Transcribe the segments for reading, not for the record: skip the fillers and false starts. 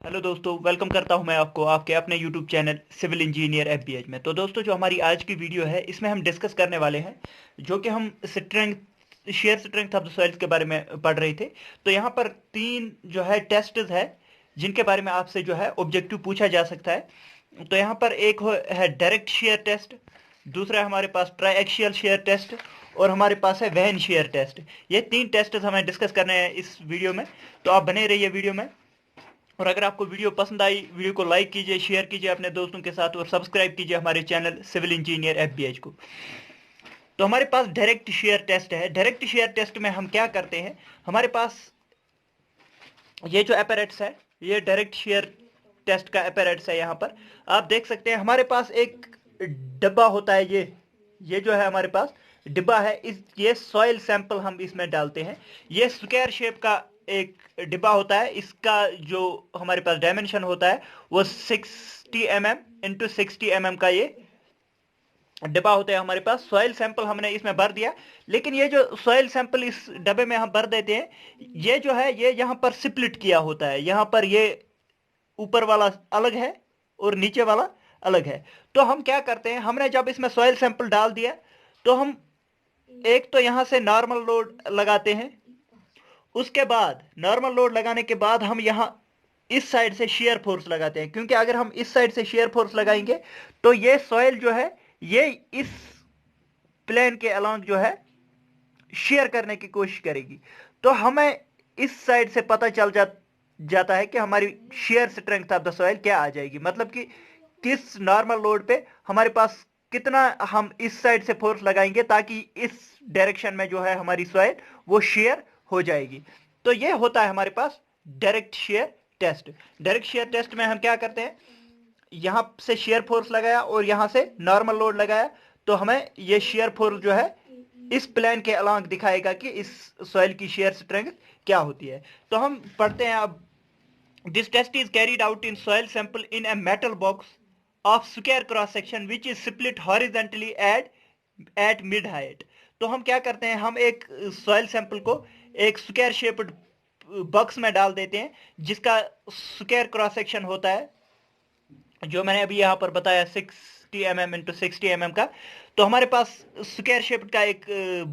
Hello दोस्तों, welcome करता हूं मैं आपको आपके अपने यूट्यूब चैनल सिविल इंजीनियर एफबीएच में। तो दोस्तों, जो हमारी आज की वीडियो है इसमें हम डिस्कस करने वाले हैं जो कि हम strength shear strength of the soils के बारे में पढ़ रहे थे। तो यहाँ पर तीन जो है टेस्ट है जिनके बारे में आपसे जो है ऑब्जेक्टिव पूछा जा सकता है। तो यहाँ पर एक है डायरेक्ट शेयर टेस्ट, दूसरा है हमारे पास ट्राइएक्सियल शेयर टेस्ट और हमारे पास है वैन शेयर टेस्ट। ये तीन टेस्ट हमें डिस्कस करने हैं इस वीडियो में। तो आप बने रहिए वीडियो में। और अगर आपको वीडियो पसंद आई, वीडियो को लाइक कीजिए, शेयर कीजिए अपने दोस्तों के साथ और सब्सक्राइब कीजिए हमारे चैनल सिविल इंजीनियर एफबीएच को। तो हमारे पास डायरेक्ट शेयर टेस्ट है। डायरेक्ट शेयर टेस्ट में हम क्या करते हैं, हमारे पास ये जो अपैरेट्स है ये डायरेक्ट शेयर टेस्ट का अपैरेट्स है। यहाँ पर आप देख सकते हैं हमारे पास एक डिब्बा होता है। ये जो है हमारे पास डिब्बा है, इस ये सॉइल सैंपल हम इसमें डालते हैं। ये स्क्वायर शेप का एक डिब्बा होता है। इसका जो हमारे पास डायमेंशन होता है वो 60 mm इंटू 60 mm का ये डिब्बा होता है। हमारे पास सॉइल सैंपल हमने इसमें भर दिया, लेकिन ये जो सॉइल सैंपल इस डब्बे में हम भर देते हैं ये जो है ये यहाँ पर स्प्लिट किया होता है। यहाँ पर ये ऊपर वाला अलग है और नीचे वाला अलग है। तो हम क्या करते हैं, हमने जब इसमें सॉइल सैंपल डाल दिया तो हम एक तो यहां से नॉर्मल लोड लगाते हैं। उसके बाद नॉर्मल लोड लगाने के बाद हम यहां इस साइड से शेयर फोर्स लगाते हैं, क्योंकि अगर हम इस साइड से शेयर फोर्स लगाएंगे तो ये सॉइल जो है ये इस प्लेन के अलोंग जो है शेयर करने की कोशिश करेगी। तो हमें इस साइड से पता चल जाता है कि हमारी shear strength of the soil क्या आ जाएगी, मतलब कि किस नॉर्मल लोड पे हमारे पास कितना हम इस साइड से फोर्स लगाएंगे ताकि इस डायरेक्शन में जो है हमारी सॉइल वो शेयर हो जाएगी। तो ये होता है हमारे पास direct shear test. Direct shear test में हम क्या करते हैं, यहां से शेयर फोर्स लगाया और यहां से नॉर्मल लोड लगाया तो हमें ये शेयर फोर्स जो है इस प्लेन के अलोंग दिखाएगा कि इस सॉइल की शेयर स्ट्रेंथ क्या होती है। तो हम पढ़ते हैं अब। This test is carried out in soil sample in a metal box of square cross section which is split horizontally at mid height. तो हम क्या करते हैं, हम एक सॉइल सैंपल को एक स्क्वायर शेप्ड बॉक्स में डाल देते हैं जिसका स्क्वायर क्रॉस सेक्शन होता है जो मैंने अभी यहाँ पर बताया 60 mm इंटू 60 mm का। तो हमारे पास स्क्वायर शेप का एक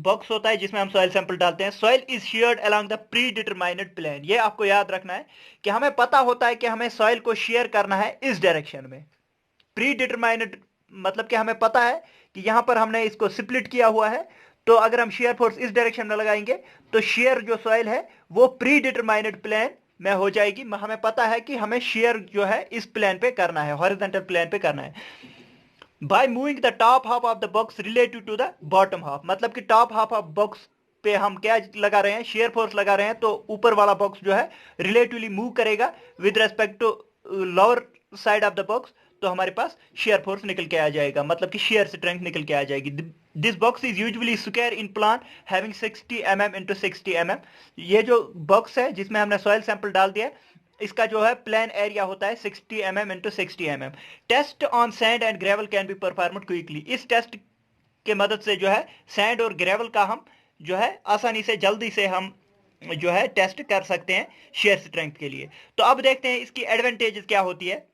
बॉक्स होता है जिसमें हम सॉइल सैंपल डालते हैं। Soil is sheared along the predetermined plane. ये आपको याद रखना है कि हमें पता होता है कि हमें सॉइल को शेयर करना है इस डायरेक्शन में। प्री डिटरमाइंड मतलब कि हमें पता है कि यहां पर हमने इसको स्प्लिट किया हुआ है, तो अगर हम शेयर फोर्स इस डायरेक्शन में लगाएंगे तो शेयर जो सॉइल है वो प्री डिटरमाइंड प्लेन में हो जाएगी। हमें पता है कि हमें शेयर जो है इस प्लेन पे करना है, हॉरिजॉन्टल प्लेन पे करना है। By moving the top half of the box relative to the bottom half, मतलब कि टॉप हाफ ऑफ बॉक्स पे हम क्या लगा रहे हैं, शेयर फोर्स लगा रहे हैं। तो ऊपर वाला बॉक्स जो है रिलेटिवली मूव करेगा with respect to lower side of the box. तो हमारे पास शेयर फोर्स निकल के आ जाएगा, मतलब कि शेयर स्ट्रेंथ निकल के आ जाएगी। This box is usually square in plan having 60 mm into 60 mm। ये जो बॉक्स है जिसमें हमने सॉइल सैंपल डाल दिया इसका जो है प्लान एरिया होता है 60 mm into 60 mm। Test on sand and gravel can be performed quickly. इस टेस्ट के मदद से जो है सैंड और ग्रेवल का हम जो है आसानी से जल्दी से हम जो है टेस्ट कर सकते हैं शेयर स्ट्रेंथ के लिए। तो अब देखते हैं इसकी एडवांटेजेस क्या होती है।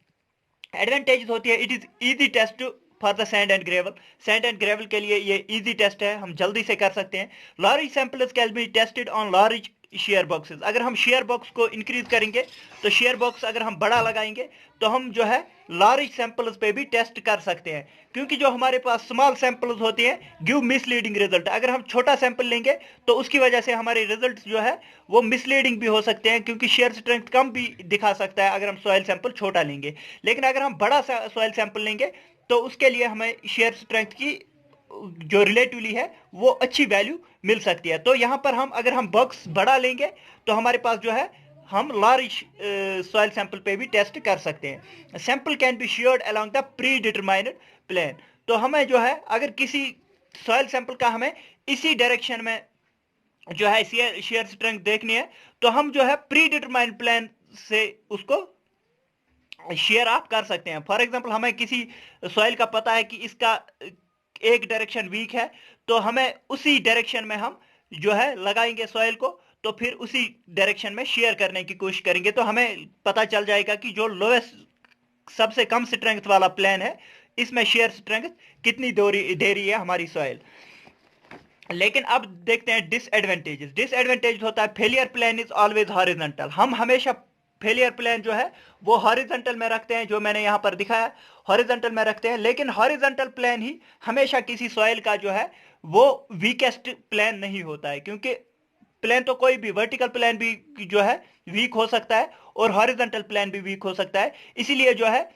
एडवांटेज होती है, it is easy test for the sand and gravel. Sand and gravel के लिए ये इजी टेस्ट है, हम जल्दी से कर सकते हैं। Large samples can be tested on large share boxes. अगर हम शेयर बॉक्स को इंक्रीज करेंगे तो शेयर बॉक्स अगर हम बड़ा लगाएंगे तो हम जो है लार्ज सैंपल्स पे भी टेस्ट कर सकते हैं, क्योंकि जो हमारे पास स्मॉल सैंपल्स होते हैं गिव मिसलीडिंग रिजल्ट। अगर हम छोटा सैंपल लेंगे तो उसकी वजह से हमारे रिजल्ट जो है वो मिसलीडिंग भी हो सकते हैं, क्योंकि शेयर स्ट्रेंथ कम भी दिखा सकता है अगर हम सॉइल सैंपल छोटा लेंगे। लेकिन अगर हम बड़ा सॉइल सैंपल लेंगे तो उसके लिए हमें शेयर स्ट्रेंथ की जो रिलेटिवली है वो अच्छी वैल्यू मिल सकती है। तो यहां पर हम अगर हम बॉक्स बड़ा लेंगे तो हमारे पास जो है हम लार्ज सॉइल सैंपल पे भी टेस्ट कर सकते हैं। Sample can be shared along the predetermined plane. तो हमें जो है अगर किसी सॉइल सैंपल का हमें इसी डायरेक्शन में जो है शेयर स्ट्रेंथ देखनी है तो हम जो है प्री डिटरमाइंड प्लान से उसको शेयर आप कर सकते हैं। फॉर एग्जांपल हमें किसी सॉइल का पता है कि इसका एक डायरेक्शन वीक है, तो हमें उसी डायरेक्शन में हम जो है लगाएंगे सॉइल को। तो फिर उसी डायरेक्शन में शेयर करने की कोशिश करेंगे, तो हमें पता चल जाएगा कि जो लोएस्ट सबसे कम स्ट्रेंथ वाला प्लेन है इसमें शेयर स्ट्रेंथ कितनी दे रही है हमारी सॉइल। लेकिन अब देखते हैं डिसएडवांटेजेस। डिसएडवांटेज होता है failure plane is always horizontal. हम हमेशा फेलियर प्लेन जो है वो हॉरिजॉन्टल में रखते हैं, जो मैंने यहां पर दिखाया हॉरिजॉन्टल में रखते हैं, लेकिन हॉरिजॉन्टल प्लेन ही हमेशा किसी सॉइल का जो है वो वीकेस्ट प्लेन नहीं होता है, क्योंकि प्लेन तो कोई भी, वर्टिकल प्लेन भी जो है वीक हो सकता है और हॉरिजॉन्टल प्लेन भी वीक हो सकता है। इसीलिए जो है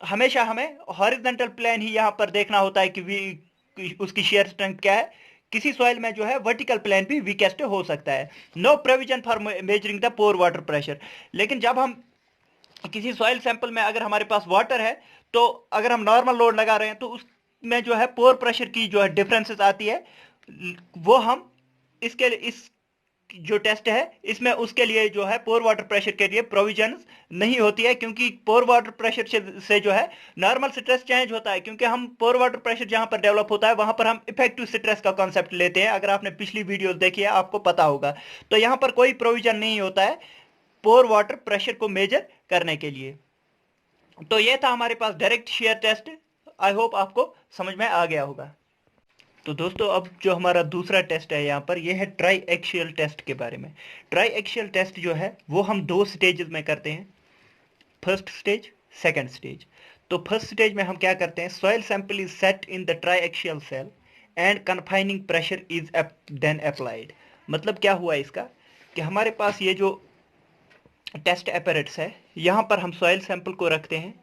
हमेशा हमें हॉरिजॉन्टल प्लेन ही यहां पर देखना होता है कि उसकी शेयर स्ट्रेंथ क्या है। किसी सॉइल में जो है वर्टिकल प्लेन भी वीकेस्ट हो सकता है। No provision for measuring the pore water pressure. लेकिन जब हम किसी सॉइल सैंपल में अगर हमारे पास वाटर है, तो अगर हम नॉर्मल लोड लगा रहे हैं तो उसमें जो है पोर प्रेशर की जो है डिफरेंसेस आती है, वो हम इसके इस जो टेस्ट है इसमें उसके लिए जो है पोर वाटर प्रेशर के लिए प्रोविजन नहीं होती है, क्योंकि पोर वाटर प्रेशर से जो है नॉर्मल स्ट्रेस चेंज होता है। क्योंकि हम पोर वाटर प्रेशर जहां पर डेवलप होता है वहां पर हम इफेक्टिव स्ट्रेस का कॉन्सेप्ट लेते हैं। अगर आपने पिछली वीडियो देखी है आपको पता होगा। तो यहां पर कोई प्रोविजन नहीं होता है पोर वाटर प्रेशर को मेजर करने के लिए। तो यह था हमारे पास direct shear test. I hope आपको समझ में आ गया होगा। तो दोस्तों अब जो हमारा दूसरा टेस्ट है यहाँ पर, यह है ट्राई एक्शियल टेस्ट के बारे में। ट्राई एक्शियल टेस्ट जो है वो हम 2 स्टेजेस में करते हैं, फर्स्ट स्टेज, सेकंड स्टेज। तो फर्स्ट स्टेज में हम क्या करते हैं, soil sample is set in the triaxial cell and confining pressure is then applied. मतलब क्या हुआ इसका कि हमारे पास ये जो टेस्ट एपरेट्स है, यहाँ पर हम सॉइल सैंपल को रखते हैं।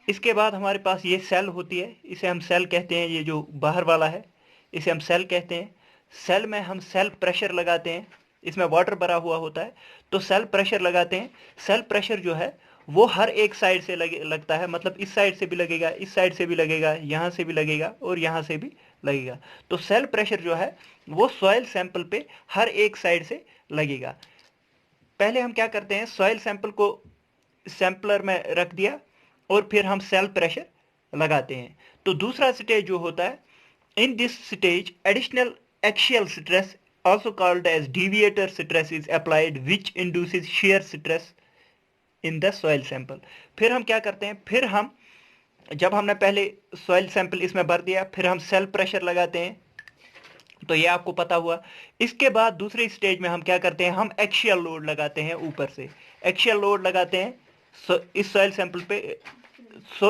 इसके बाद हमारे पास ये सेल होती है, इसे हम सेल कहते हैं, ये जो बाहर वाला है इसे हम सेल कहते हैं। सेल में हम सेल प्रेशर लगाते हैं, इसमें वाटर भरा हुआ होता है तो सेल प्रेशर लगाते हैं। सेल प्रेशर जो है वो हर एक साइड से लगता है, मतलब इस साइड से भी लगेगा, इस साइड से भी लगेगा, यहाँ से भी लगेगा और यहाँ से भी लगेगा। तो सेल प्रेशर जो है वो सॉइल सैंपल पे हर एक साइड से लगेगा। पहले हम क्या करते हैं, सॉइल सैंपल को सैंपलर में रख दिया और फिर हम सेल प्रेशर लगाते हैं। तो दूसरा स्टेज जो होता है, in this stage additional axial stress also called as deviator stress is applied which induces shear stress in the soil sample। फिर हम क्या करते हैं, फिर हम जब हमने पहले सॉइल सैंपल इसमें भर दिया फिर हम सेल प्रेशर लगाते हैं, तो ये आपको पता हुआ। इसके बाद दूसरे स्टेज में हम क्या करते हैं, हम एक्शियल लोड लगाते हैं, ऊपर से एक्शियल लोड लगाते हैं इस सॉइल सैंपल पे।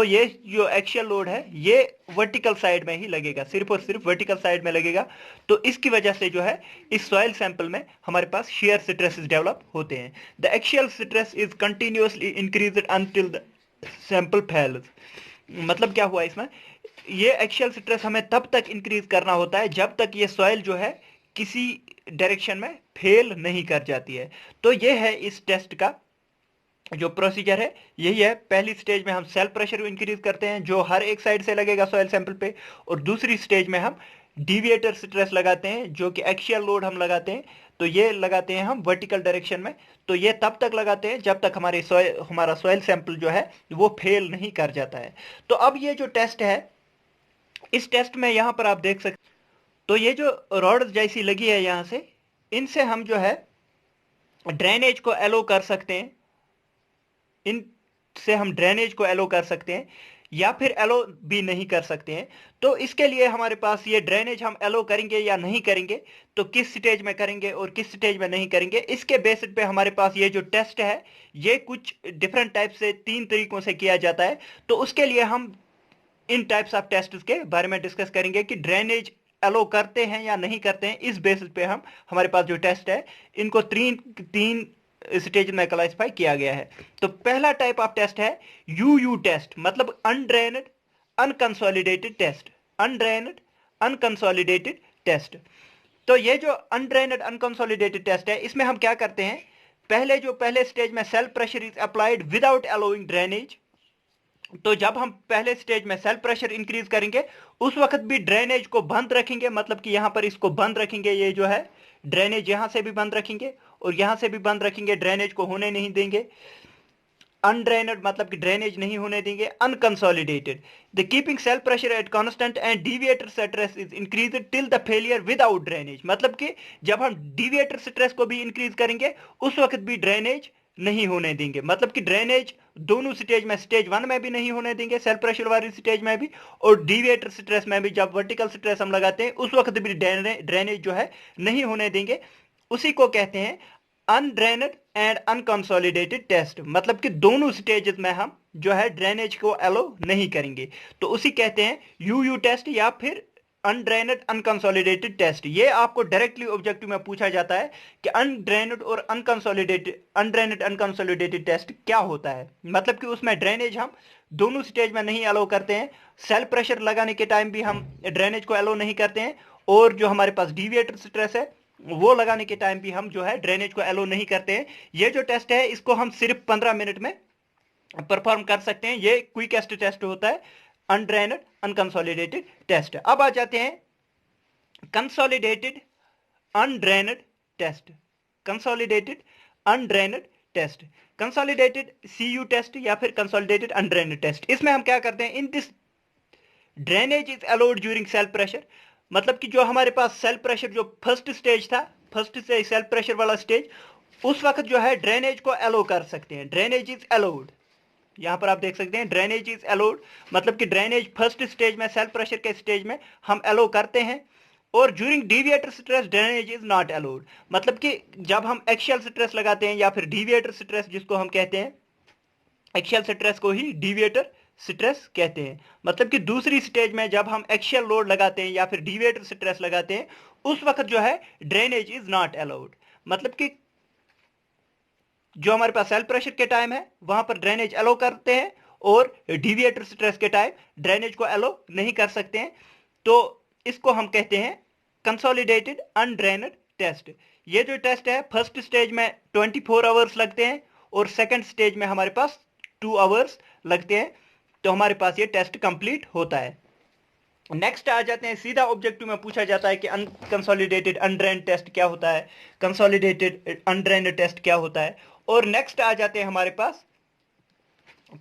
ये जो एक्शियल लोड है ये वर्टिकल साइड में ही लगेगा, सिर्फ और सिर्फ वर्टिकल साइड में लगेगा। तो इसकी वजह से जो है इस सॉइल सैंपल में हमारे पास शेयर स्ट्रेसेस डेवलप होते हैं। The axial stress is continuously increased until the sample fails. मतलब क्या हुआ इसमें, ये एक्शियल स्ट्रेस हमें तब तक इंक्रीज करना होता है जब तक ये सॉइल जो है किसी डायरेक्शन में फेल नहीं कर जाती है। तो ये है इस टेस्ट का जो प्रोसीजर है, यही है। पहली स्टेज में हम सेल प्रेशर इंक्रीज करते हैं जो हर एक साइड से लगेगा सॉइल सैंपल पे, और दूसरी स्टेज में हम डिविएटर स्ट्रेस लगाते हैं जो कि एक्शियल लोड हम लगाते हैं। तो ये लगाते हैं हम वर्टिकल डायरेक्शन में। तो ये तब तक लगाते हैं जब तक हमारा सॉइल सैंपल जो है वो फेल नहीं कर जाता है। तो अब ये जो टेस्ट है, इस टेस्ट में यहाँ पर आप देख सकते, तो ये जो रॉड जैसी लगी है यहाँ से, इनसे हम जो है ड्रेनेज को एलो कर सकते हैं, इनसे हम ड्रेनेज को एलो कर सकते हैं या फिर एलो भी नहीं कर सकते हैं। तो इसके लिए हमारे पास ये ड्रेनेज हम एलो करेंगे या नहीं करेंगे, तो किस स्टेज में करेंगे और किस स्टेज में नहीं करेंगे, इसके बेसिस पे हमारे पास ये जो टेस्ट है ये कुछ डिफरेंट टाइप से 3 तरीकों से किया जाता है। तो उसके लिए हम इन टाइप्स ऑफ टेस्ट के बारे में डिस्कस करेंगे कि ड्रेनेज एलो करते हैं या नहीं करते हैं। इस बेसिस पे हम हमारे पास जो टेस्ट है इनको तीन स्टेज में क्लासिफाई किया गया है। तो पहला टाइप ऑफ टेस्ट है यूयू टेस्ट, मतलब undrained unconsolidated test. Undrained unconsolidated test. तो ये जो अनड्रेन्ड अनकंसोलिडेटेड टेस्ट है, इसमें हम क्या करते हैं, पहले स्टेज में cell pressure is applied without allowing drainage. तो जब हम पहले स्टेज में सेल प्रेशर इंक्रीज करेंगे उस वक्त भी ड्रेनेज को बंद रखेंगे, मतलब कि यहां पर इसको बंद रखेंगे, ये जो है ड्रेनेज यहां से भी बंद रखेंगे और यहां से भी बंद रखेंगे, ड्रेनेज को होने नहीं देंगे। अनड्रेनड मतलब कि ड्रेनेज नहीं होने देंगे, unconsolidated the keeping cell pressure at constant and deviator stress is increased till the failure without drainage, मतलब कि जब हम डीविएटर स्ट्रेस को भी इंक्रीज करेंगे उस वक्त भी ड्रेनेज नहीं होने देंगे, मतलब कि ड्रेनेज दोनों स्टेज में, स्टेज 1 में भी नहीं होने देंगे सेल प्रेशर वाली स्टेज में भी, और डीविएटर स्ट्रेस में भी जब वर्टिकल स्ट्रेस हम लगाते हैं उस वक्त भी ड्रेनेज जो है नहीं होने देंगे। उसी को कहते हैं अनड्रेनड एंड अनकंसोलिडेटेड टेस्ट, मतलब कि दोनों स्टेजेस में हम जो है ड्रेनेज को अलो नहीं करेंगे, तो उसी कहते हैं यूयू टेस्ट या फिर अनड्रेनड अनकंसोलिडेटेड टेस्ट। ये आपको डायरेक्टली ऑब्जेक्टिव में पूछा जाता है कि अनड्रेनड और अनड्रेनड अनकंसोलिडेटेड टेस्ट क्या होता है, मतलब कि उसमें ड्रेनेज हम दोनों स्टेज में नहीं अलो करते हैं, सेल प्रेशर लगाने के टाइम भी हम ड्रेनेज को अलो नहीं करते हैं, और जो हमारे पास डीविएटर स्ट्रेस है वो लगाने के टाइम भी हम जो है ड्रेनेज को अलो नहीं करते हैं। ये जो टेस्ट है इसको हम सिर्फ 15 मिनट में परफॉर्म कर सकते हैं, ये क्विकेस्ट टेस्ट होता है अनड्रेनड अनकंसोलिडेटेड टेस्ट। अब आ जाते हैं consolidated undrained test, consolidated undrained test, consolidated CU test या फिर कंसोलिडेटेड अनड्रेनड टेस्ट। इसमें हम क्या करते हैं, in this drainage is allowed during cell pressure, मतलब कि जो हमारे पास सेल प्रेशर जो फर्स्ट स्टेज था, फर्स्ट से सेल प्रेशर वाला स्टेज, उस वक्त जो है ड्रेनेज को अलो कर सकते हैं, ड्रेनेज इज अलाउड। यहां पर आप देख सकते हैं ड्रेनेज इज अलाउड, मतलब कि ड्रेनेज फर्स्ट स्टेज में सेल प्रेशर के स्टेज में हम अलो करते हैं, और during deviator stress drainage is not allowed, मतलब कि जब हम एक्शियल स्ट्रेस लगाते हैं या फिर डीविएटर स्ट्रेस जिसको हम कहते हैं, एक्शियल स्ट्रेस को ही डीविएटर स्ट्रेस कहते हैं, मतलब कि दूसरी स्टेज में जब हम एक्शियल लोड लगाते हैं या फिर डीविएटर स्ट्रेस लगाते हैं उस वक्त जो है ड्रेनेज इज नॉट अलाउड, मतलब कि जो हमारे पास सेल प्रेशर के टाइम है वहां पर ड्रेनेज अलो करते हैं, और डीविएटर स्ट्रेस के टाइम ड्रेनेज को अलो नहीं कर सकते हैं, तो इसको हम कहते हैं कंसोलिडेटेड अनड्रेनड टेस्ट। ये जो टेस्ट है फर्स्ट स्टेज में 24 आवर्स लगते हैं और सेकंड स्टेज में हमारे पास 2 आवर्स लगते हैं, तो हमारे पास ये टेस्ट कंप्लीट होता है। नेक्स्ट आ जाते हैं, सीधा ऑब्जेक्टिव में पूछा जाता है कि अनकंसोलिडेटेड अनड्रेन्ड टेस्ट क्या होता है, कंसोलिडेटेड अनड्रेन्ड टेस्ट क्या होता है, और नेक्स्ट आ जाते हैं हमारे पास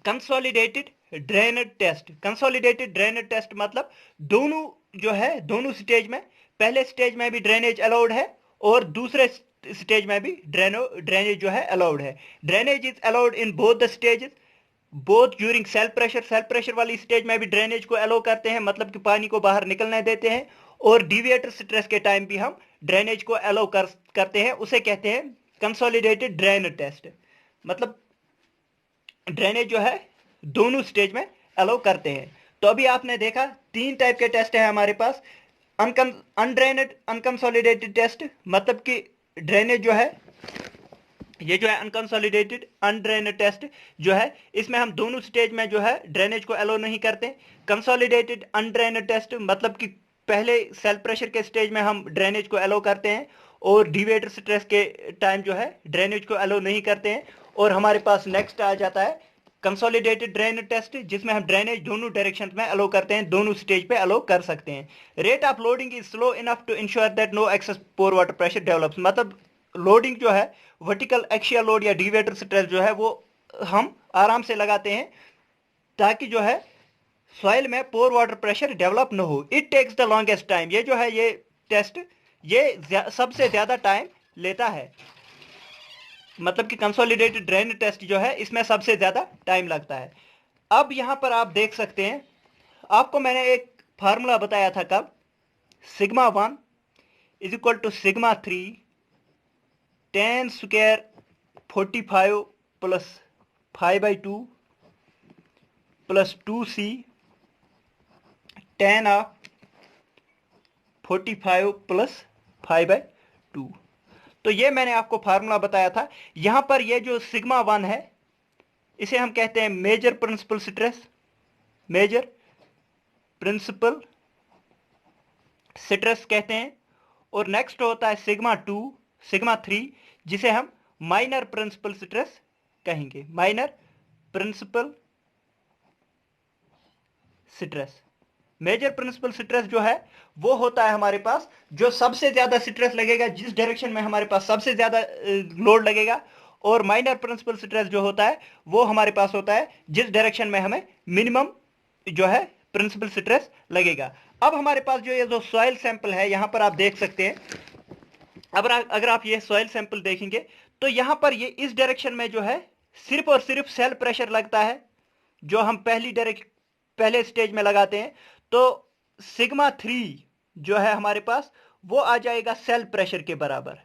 कंसोलिडेटेड ड्रेनेड टेस्ट। कंसोलिडेटेड ड्रेनेड टेस्ट मतलब दोनों जो है दोनों स्टेज में, पहले स्टेज में भी ड्रेनेज अलाउड है और दूसरे स्टेज में भी ड्रेनेज जो है अलाउड है। Drainage is allowed in both the stages, both during cell pressure वाली स्टेज में भी ड्रेनेज को अलाउ करते हैं, मतलब कि पानी को बाहर निकलने देते हैं, और डीविएटर स्ट्रेस के टाइम भी हम ड्रेनेज को अलाउ करते हैं, उसे कहते हैं कंसोलिडेटेड ड्रेन टेस्ट, मतलब ड्रेनेज जो है दोनों स्टेज में अलाउ करते हैं। तो अभी आपने देखा 3 टाइप के टेस्ट है हमारे पास, अनड्रेनेड अनकंसोलिडेटेड टेस्ट, मतलब कि ड्रेनेज जो है ये जो है अनकंसोलिडेटेड अनड्रेनेड टेस्ट जो है इसमें हम दोनों स्टेज में जो है ड्रेनेज को अलाउ नहीं करते। कंसोलिडेटेड अनड्रेनेड टेस्ट मतलब कि पहले सेल प्रेशर के स्टेज में हम ड्रेनेज को अलाउ करते हैं और डीविएटर स्ट्रेस के टाइम जो है ड्रेनेज को अलाउ नहीं करते हैं। और हमारे पास नेक्स्ट आ जाता है कंसोलिडेटेड ड्रेनेज टेस्ट, जिसमें हम ड्रेनेज दोनों डायरेक्शन में अलाउ करते हैं, दोनों स्टेज पे अलाउ कर सकते हैं। Rate of loading is slow enough to ensure that no excess pore water pressure develops, मतलब लोडिंग जो है वर्टिकल एक्शियल लोड या डीविएटर स्ट्रेस जो है वो हम आराम से लगाते हैं ताकि जो है सॉइल में पोर वाटर प्रेशर डेवलप न हो। It takes the longest time, ये जो है ये टेस्ट ये सबसे ज्यादा टाइम लेता है, मतलब कि कंसोलिडेटेड ड्रेन टेस्ट जो है इसमें सबसे ज्यादा टाइम लगता है। अब यहां पर आप देख सकते हैं, आपको मैंने एक फार्मूला बताया था कब, sigma 1 is equal to sigma 3 10 square 45 plus 5/2 plus 2c 10 of 45 plus 5/2। तो ये मैंने आपको फार्मूला बताया था। यहां पर ये जो सिग्मा 1 है इसे हम कहते हैं major principal stress, major principal stress कहते हैं। और नेक्स्ट होता है सिग्मा 2 सिग्मा 3 जिसे हम माइनर प्रिंसिपल स्ट्रेस कहेंगे, minor principal stress. Major principal stress जो है वो होता है हमारे पास जो सबसे ज्यादा स्ट्रेस लगेगा, जिस डायरेक्शन में हमारे पास सबसे ज्यादा लोड लगेगा और माइनर प्रिंसिपल स्ट्रेस जो होता है वो हमारे पास होता है जिस डायरेक्शन में हमें मिनिमम जो है प्रिंसिपल स्ट्रेस लगेगा। अब हमारे पास जो ये जो सॉइल सैंपल है यहां पर आप देख सकते हैं, अब अगर आप ये सॉइल सैंपल देखेंगे तो यहां पर ये इस डायरेक्शन में जो है सिर्फ और सिर्फ सेल प्रेशर लगता है जो हम पहले स्टेज में लगाते हैं। तो सिग्मा 3 जो है हमारे पास वो आ जाएगा सेल प्रेशर के बराबर,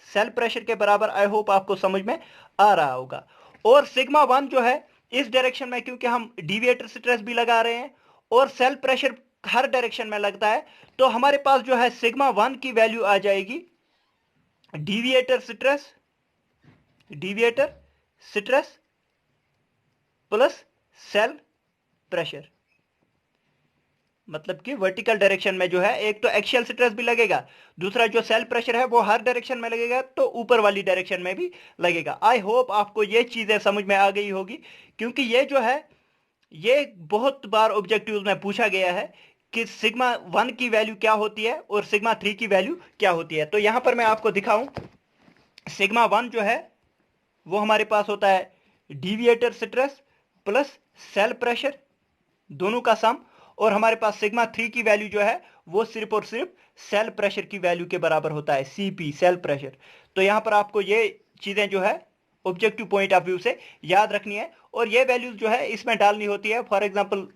सेल प्रेशर के बराबर। आई होप आपको समझ में आ रहा होगा। और सिग्मा 1 जो है इस डायरेक्शन में, क्योंकि हम डिविएटर स्ट्रेस भी लगा रहे हैं और सेल प्रेशर हर डायरेक्शन में लगता है, तो हमारे पास जो है सिग्मा 1 की वैल्यू आ जाएगी deviator stress plus cell pressure. मतलब कि वर्टिकल डायरेक्शन में जो है एक तो एक्सियल स्ट्रेस भी लगेगा, दूसरा जो सेल प्रेशर है वो हर डायरेक्शन में लगेगा तो ऊपर वाली डायरेक्शन में भी लगेगा। आई होप आपको ये चीजें समझ में आ गई होगी, क्योंकि ये जो है ये बहुत बार ऑब्जेक्टिव्स में पूछा गया है कि सिग्मा 1 की वैल्यू क्या होती है और सिग्मा 3 की वैल्यू क्या होती है। तो यहां पर मैं आपको दिखाऊं, सिग्मा 1 जो है वो हमारे पास होता है deviator stress plus cell pressure दोनों का सम, और हमारे पास सिग्मा 3 की वैल्यू जो है वो सिर्फ और सिर्फ सेल प्रेशर की वैल्यू के बराबर होता है, सीपी सेल प्रेशर। तो यहां पर आपको ये चीजें जो है ऑब्जेक्टिव पॉइंट ऑफ व्यू से याद रखनी है और ये वैल्यूज जो है इसमें डालनी होती है। फॉर एग्जांपल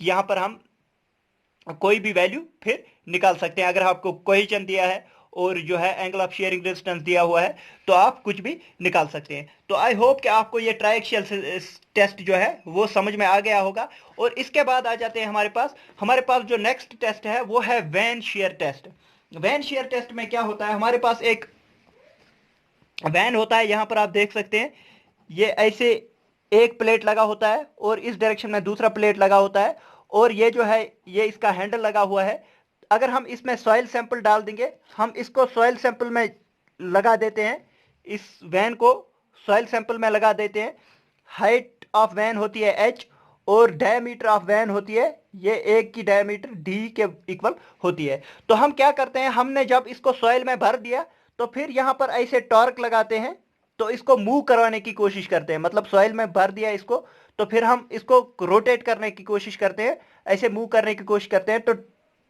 यहां पर हम कोई भी वैल्यू फिर निकाल सकते हैं। अगर आपको क्वेश्चन दिया है और जो है एंगल ऑफ शेयरिंग रेजिस्टेंस दिया हुआ है तो आप कुछ भी निकाल सकते हैं। तो आई होप कि आपको ये ट्राइएक्सियल टेस्ट जो है वो समझ में आ गया होगा। और इसके बाद आ जाते हैं हमारे पास जो नेक्स्ट टेस्ट है वो है vane shear test. Vane shear test में क्या होता है, हमारे पास एक वैन होता है, यहां पर आप देख सकते हैं ये ऐसे एक प्लेट लगा होता है और इस डायरेक्शन में दूसरा प्लेट लगा होता है और ये जो है ये इसका हैंडल लगा हुआ है। अगर हम इसमें सॉइल सैंपल डाल देंगे, हम इसको सॉइल सैंपल में लगा देते हैं, इस वैन को सॉइल सैंपल में लगा देते हैं। हाइट ऑफ वैन होती है h और डायमीटर ऑफ वैन होती है ये एक की डायमीटर d के इक्वल होती है। तो हम क्या करते हैं, हमने जब इसको सॉइल में भर दिया तो फिर यहां पर ऐसे टॉर्क लगाते हैं, तो इसको मूव करवाने की कोशिश करते हैं। मतलब सॉइल में भर दिया इसको तो फिर हम इसको रोटेट करने की कोशिश करते हैं, ऐसे मूव करने की कोशिश करते हैं, तो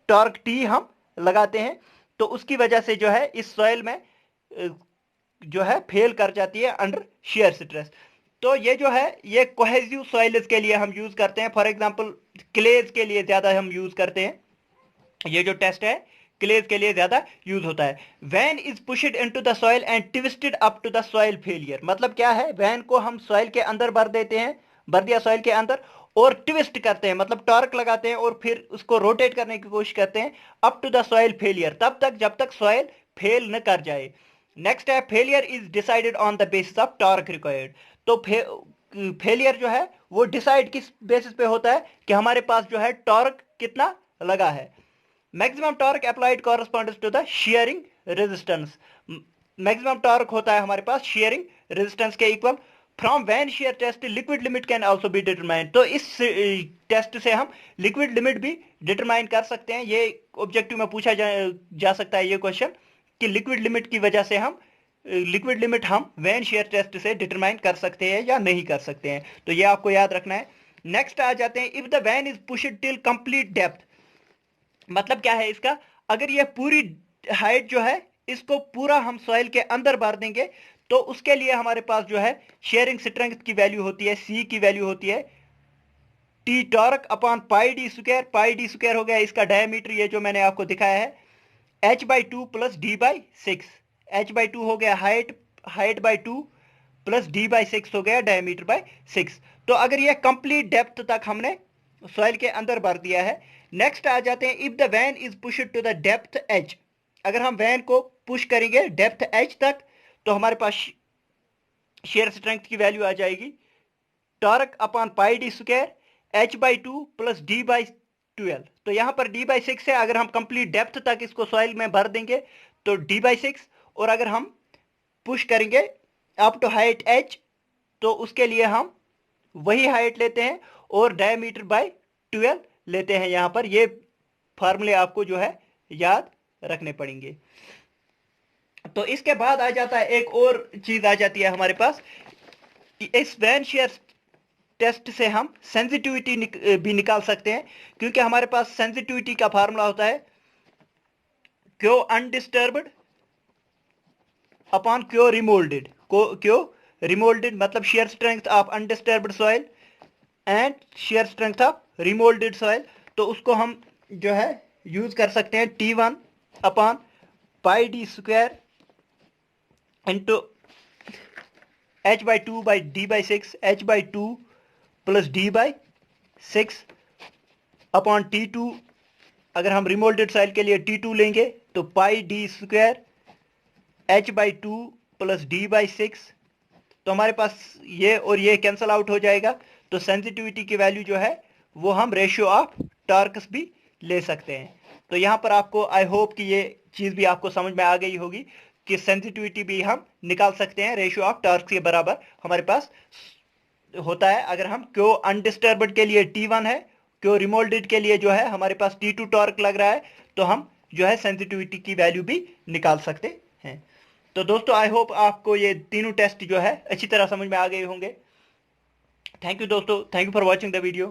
टॉर्क टी हम लगाते हैं। तो उसकी वजह से जो है इस सॉइल में जो है फेल कर जाती है अंडर शेयर स्ट्रेस। तो ये जो है ये कोहेसिव सॉइल्स के लिए हम यूज करते हैं। फॉर एग्जांपल क्लेज के लिए ज्यादा हम यूज करते हैं, ये जो टेस्ट है क्लेज के लिए ज्यादा यूज होता है। Vane is pushed into the soil and twisted up to the soil failure. मतलब क्या है, वैन को हम सॉइल के अंदर भर देते हैं, भर दिया सॉइल के अंदर और ट्विस्ट करते हैं, मतलब टॉर्क लगाते हैं और फिर उसको रोटेट करने की कोशिश करते हैं up to the soil failure, तब तक जब तक सॉइल फेल न कर जाए। नेक्स्ट है failure is decided on the basis of torque required. तो फेलियर जो है वो डिसाइड किस बेसिस पे होता है कि हमारे पास जो है टॉर्क कितना लगा है। Maximum torque applied corresponds to the shearing resistance. Maximum torque होता है हमारे पास शेयरिंग रेजिस्टेंस के इक्वल। From vane shear test liquid limit can also be determine. तो इस टेस्ट से हम लिक्विड लिमिट भी डिटरमाइन कर सकते हैं। ये ऑब्जेक्टिव में पूछा जा सकता है ये क्वेश्चन कि लिक्विड लिमिट की वजह से हम लिक्विड लिमिट हम वैन शेयर टेस्ट से डिटरमाइन कर सकते हैं या नहीं कर सकते हैं, तो ये आपको याद रखना है। नेक्स्ट आ जाते हैं, if the vane is pushed till complete depth. मतलब क्या है इसका, अगर ये पूरी हाइट जो है इसको पूरा हम सॉइल के अंदर भर देंगे तो उसके लिए हमारे पास जो है शेयरिंग स्ट्रेंथ की वैल्यू होती है, सी की वैल्यू होती है T torque upon pi D square. Pi D square हो गया इसका डायमीटर, ये जो मैंने आपको दिखाया है, h/2 प्लस d/6। h/2 हो गया हाइट बाई 2 प्लस d/6 हो गया डायमीटर बाई 6। तो अगर ये कंप्लीट डेप्थ तक हमने सॉइल के अंदर भर दिया है। नेक्स्ट आ जाते हैं, if the vane is pushed to the depth h। अगर हम वैन को पुश करेंगे डेप्थ h तक तो हमारे पास शेयर स्ट्रेंथ की वैल्यू आ जाएगी torque upon pi D square h/2 plus d/12। तो यहां पर d/6 है, अगर हम कंप्लीट डेप्थ तक इसको सॉइल में भर देंगे तो d/6, और अगर हम पुश करेंगे अप टू हाइट h तो उसके लिए हम वही हाइट लेते हैं और डायमीटर बाय 12 लेते हैं। यहां पर ये फार्मूले आपको जो है याद रखने पड़ेंगे। तो इसके बाद आ जाता है एक और चीज आ जाती है हमारे पास। इस वैन शेयर टेस्ट से हम सेंसिटिविटी भी निकाल सकते हैं, क्योंकि हमारे पास सेंसिटिविटी का फार्मूला होता है क्यो अनडिस्टर्ब्ड अपॉन क्यो रिमोल्डेड। क्यो रिमोल्डेड मतलब shear strength of undisturbed soil and shear strength of remoulded soil. तो उसको हम जो है यूज कर सकते हैं T1 upon pi D square into h/2/d/6 h/2 plus d/6 upon T2। अगर हम रिमोल्डेड सॉइल के लिए T2 लेंगे तो पाई D square h/2 plus d/6। तो हमारे पास ये और ये कैंसल आउट हो जाएगा। तो सेंसिटिविटी की वैल्यू जो है वो हम रेशियो ऑफ टॉर्क्स भी ले सकते हैं। तो यहाँ पर आपको आई होप कि ये चीज़ भी आपको समझ में आ गई होगी कि सेंसिटिविटी भी हम निकाल सकते हैं रेशियो ऑफ टॉर्क्स के बराबर हमारे पास होता है। अगर हम क्यो अनडिस्टर्ब्ड के लिए T1 है, क्यो रिमोल्डेड के लिए जो है हमारे पास T2 टॉर्क लग रहा है, तो हम जो है सेंसिटिविटी की वैल्यू भी निकाल सकते हैं। तो दोस्तों आई होप आपको ये तीनों टेस्ट जो है अच्छी तरह समझ में आ गए होंगे। थैंक यू दोस्तों, thank you for watching the video.